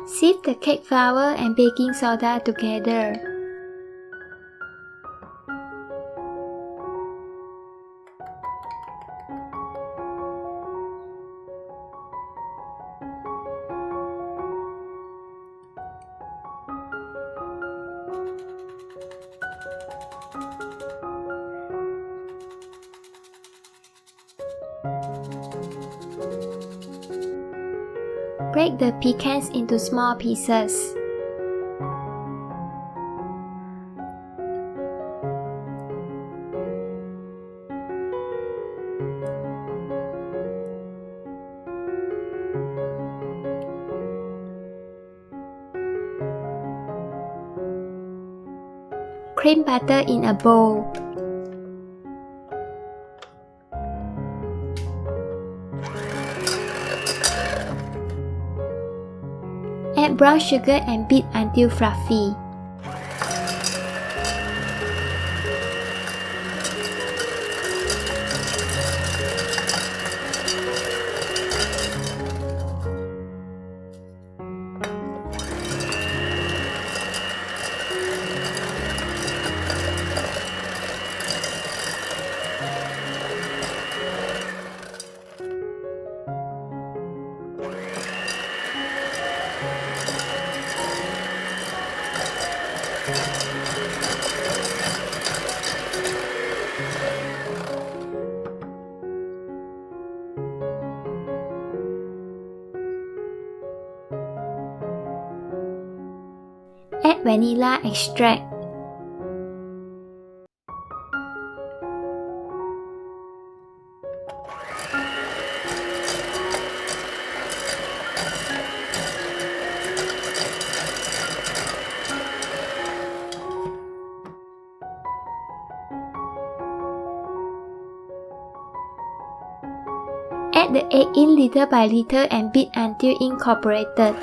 Sift the cake flour and baking soda together. Break the pecans into small pieces. Cream butter in a bowl. Add brown sugar and beat until fluffy. Add vanilla extract. Add the egg in little by little and beat until incorporated.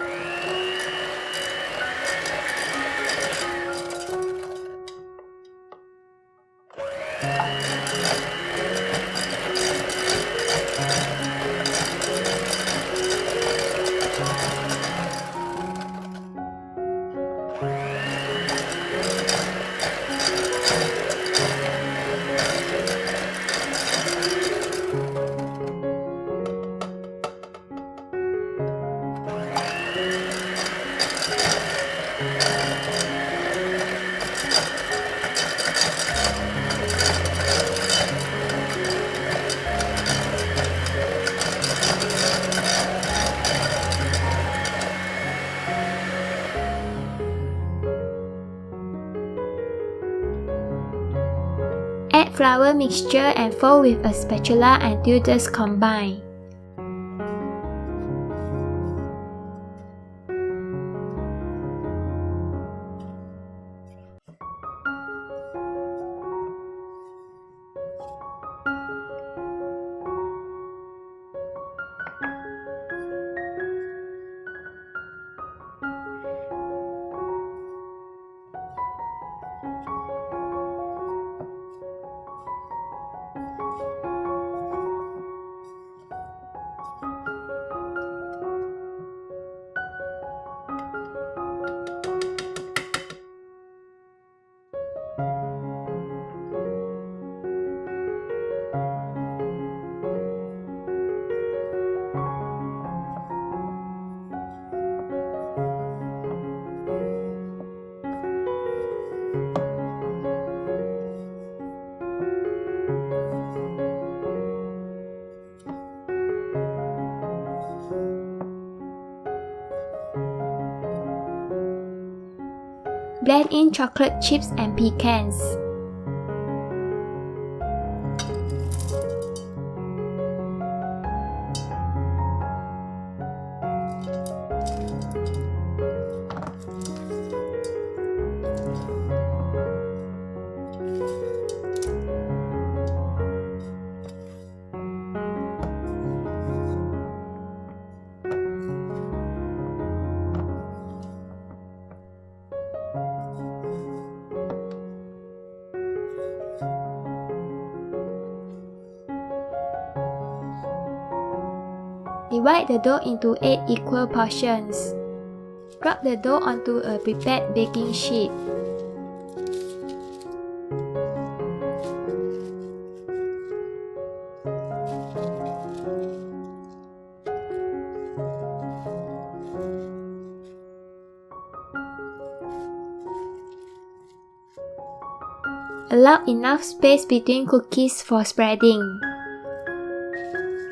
Add flour mixture and fold with a spatula until these combine. Blend in chocolate chips and pecans. Divide the dough into 8 equal portions. Drop the dough onto a prepared baking sheet. Allow enough space between cookies for spreading.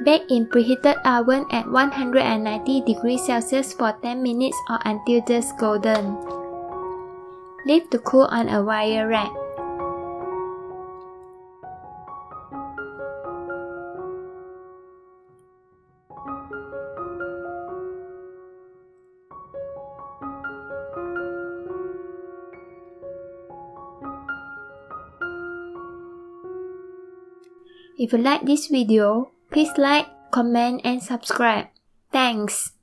Bake in preheated oven at 190 degrees Celsius for 10 minutes or until just golden. Leave to cool on a wire rack. If you like this video, please like, comment and subscribe. Thanks!